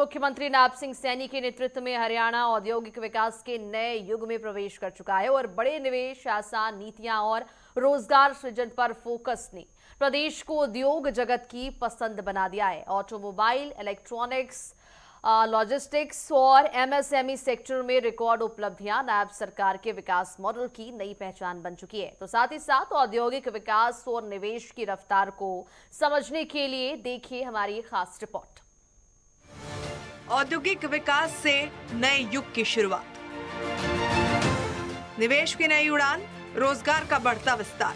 मुख्यमंत्री नायब सिंह सैनी के नेतृत्व में हरियाणा औद्योगिक विकास के नए युग में प्रवेश कर चुका है और बड़े निवेश, आसान नीतियां और रोजगार सृजन पर फोकस ने प्रदेश को उद्योग जगत की पसंद बना दिया है। ऑटोमोबाइल, इलेक्ट्रॉनिक्स, लॉजिस्टिक्स और एमएसएमई सेक्टर में रिकॉर्ड उपलब्धियां नायब सरकार के विकास मॉडल की नई पहचान बन चुकी है। तो साथ ही साथ औद्योगिक विकास और निवेश की रफ्तार को समझने के लिए देखिए हमारी खास रिपोर्ट। औद्योगिक विकास से नए युग की शुरुआत, निवेश की नई उड़ान, रोजगार का बढ़ता विस्तार।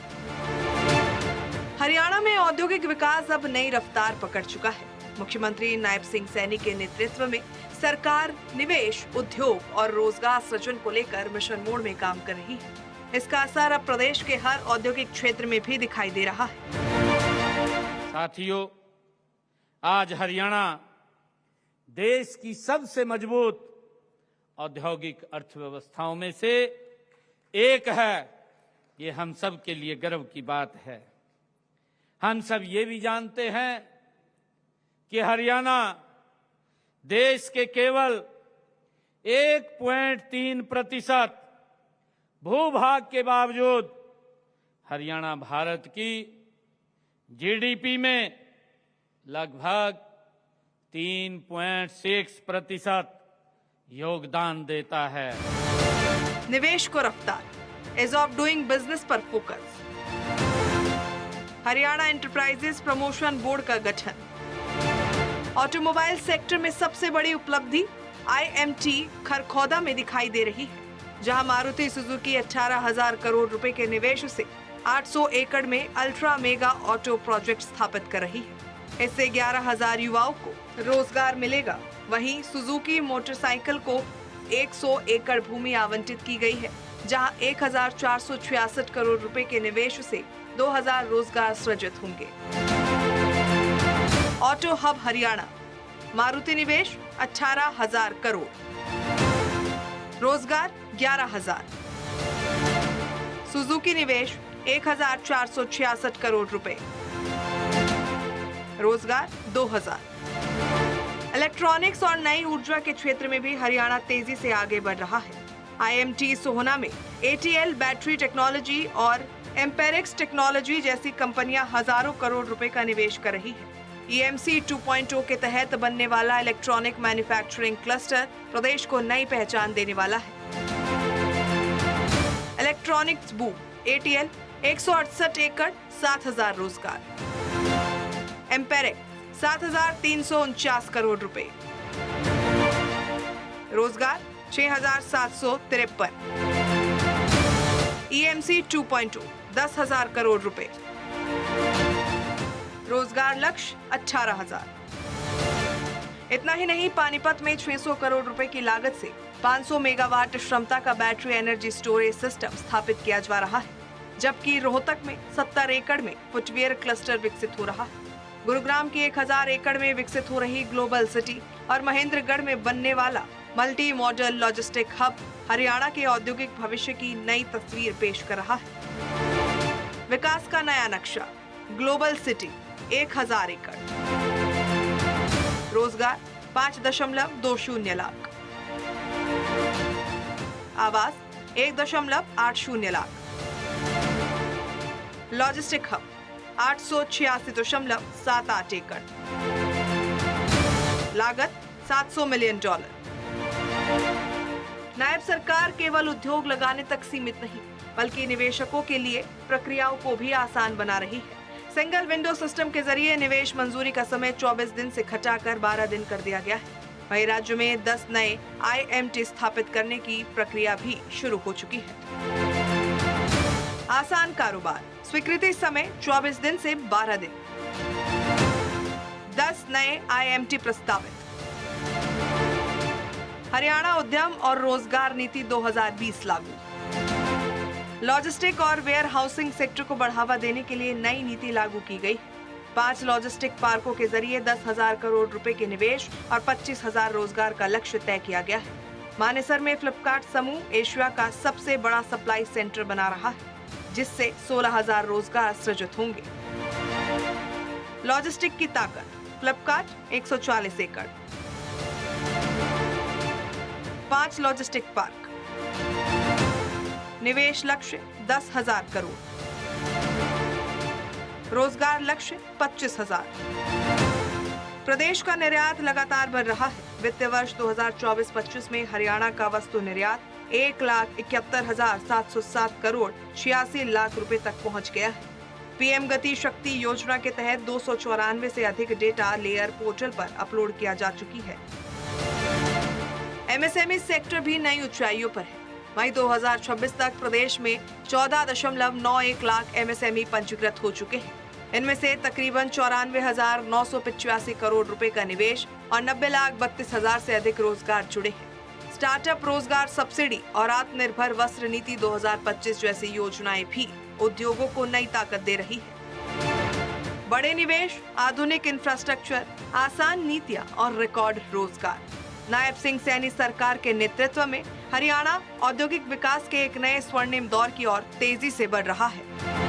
हरियाणा में औद्योगिक विकास अब नई रफ्तार पकड़ चुका है। मुख्यमंत्री नायब सिंह सैनी के नेतृत्व में सरकार निवेश, उद्योग और रोजगार सृजन को लेकर मिशन मोड में काम कर रही है। इसका असर अब प्रदेश के हर औद्योगिक क्षेत्र में भी दिखाई दे रहा है। साथियों, आज हरियाणा देश की सबसे मजबूत औद्योगिक अर्थव्यवस्थाओं में से एक है। ये हम सब के लिए गर्व की बात है। हम सब ये भी जानते हैं कि हरियाणा देश के केवल 1.3% भूभाग के बावजूद हरियाणा भारत की जीडीपी में लगभग 3.6% योगदान देता है। निवेश को रफ्तार, इज ऑफ डूइंग बिजनेस पर focus. Haryana enterprises promotion board का गठन। ऑटोमोबाइल सेक्टर में सबसे बड़ी उपलब्धि आईएमटी खरखौदा में दिखाई दे रही है, जहां मारुति सुजुकी 18,000 करोड़ रुपए के निवेश से 800 एकड़ में अल्ट्रा मेगा ऑटो प्रोजेक्ट स्थापित कर रही है। इससे 11,000 युवाओं को रोजगार मिलेगा। वहीं सुजुकी मोटरसाइकिल को 100 एकड़ भूमि आवंटित की गई है, जहां 1,466 करोड़ रुपए के निवेश से 2,000 रोजगार सृजित होंगे। ऑटो हब हरियाणा, मारुति निवेश 18,000 करोड़, रोजगार 11,000। सुजुकी निवेश 1,466 करोड़ रुपए, रोजगार 2,000। इलेक्ट्रॉनिक्स और नई ऊर्जा के क्षेत्र में भी हरियाणा तेजी से आगे बढ़ रहा है। आईएमटी सोहना में एटीएल बैटरी टेक्नोलॉजी और एम्पेरिक्स टेक्नोलॉजी जैसी कंपनियां हजारों करोड़ रुपए का निवेश कर रही है। ईएमसी 2.0 के तहत बनने वाला इलेक्ट्रॉनिक मैन्युफैक्चरिंग क्लस्टर प्रदेश को नई पहचान देने वाला है। इलेक्ट्रॉनिक्स बूम, एटीएल 168 एकड़ 7,000 रोजगार, एम्पेरिक 7,349 करोड़ रुपए, रोजगार 6,753। ईएमसी 2.0 10,000 करोड़ रुपए, रोजगार लक्ष्य 18,000। इतना ही नहीं, पानीपत में 600 करोड़ रुपए की लागत से 500 मेगावाट क्षमता का बैटरी एनर्जी स्टोरेज सिस्टम स्थापित किया जा रहा है, जबकि रोहतक में 70 एकड़ में फुटवियर क्लस्टर विकसित हो रहा है। गुरुग्राम की 1,000 एकड़ में विकसित हो रही ग्लोबल सिटी और महेंद्रगढ़ में बनने वाला multi modal logistic hub Haryana के औद्योगिक भविष्य की नई तस्वीर पेश कर रहा है। विकास का नया नक्शा, ग्लोबल सिटी 1,000 एकड़, रोजगार 5.20 लाख, आवास 1.80 लाख, लॉजिस्टिक हब 886.78 एकड़, लागत $700 मिलियन। नायब सरकार केवल उद्योग लगाने तक सीमित नहीं, बल्कि निवेशकों के लिए प्रक्रियाओं को भी आसान बना रही है। सिंगल विंडो सिस्टम के जरिए निवेश मंजूरी का समय 24 दिन से घटाकर 12 दिन कर दिया गया है। वहीं राज्य में 10 नए आईएमटी स्थापित करने की प्रक्रिया भी शुरू हो चुकी है। आसान कारोबार, स्वीकृति समय 24 दिन से 12 दिन, 10 नए आईएमटी प्रस्तावित। हरियाणा उद्यम और रोजगार नीति 2020 लागू। लॉजिस्टिक और वेयर हाउसिंग सेक्टर को बढ़ावा देने के लिए नई नीति लागू की गई। 5 लॉजिस्टिक पार्कों के जरिए 10,000 करोड़ रुपए के निवेश और 25,000 रोजगार का लक्ष्य तय किया गया है। मानेसर में फ्लिपकार्ट समूह एशिया का सबसे बड़ा सप्लाई सेंटर बना रहा है, जिससे 16,000 रोजगार सृजित होंगे। लॉजिस्टिक की ताकत, फ्लिपकार्ट 140 एकड़, 5 लॉजिस्टिक पार्क। निवेश लक्ष्य 10,000 करोड़। रोजगार लक्ष्य 25,000। प्रदेश का निर्यात लगातार बढ़ रहा है। वित्तीय वर्ष 2024-25 में हरियाणा का वस्तु निर्यात 1,71,707 करोड़ 86 लाख रुपए तक पहुंच गया है। पीएम गति शक्ति योजना के तहत 294 से अधिक डेटा लेयर पोर्टल पर अपलोड किया जा चुकी है। एमएसएमई सेक्टर भी नई ऊंचाइयों पर है। मई 2026 तक प्रदेश में 14.91 लाख एमएसएमई पंजीकृत हो चुके हैं। इनमें से तकरीबन 94,985 करोड़ रुपए का निवेश और 90,32,000 से अधिक रोजगार जुड़े हैं। स्टार्टअप रोजगार सब्सिडी और आत्मनिर्भर वस्त्र नीति 2025 जैसी योजनाएं भी उद्योगों को नई ताकत दे रही है। बड़े निवेश, आधुनिक इंफ्रास्ट्रक्चर, आसान नीतियां और रिकॉर्ड रोजगार। नायब सिंह सैनी सरकार के नेतृत्व में हरियाणा औद्योगिक विकास के एक नए स्वर्णिम दौर की ओर तेजी से बढ़ रहा है।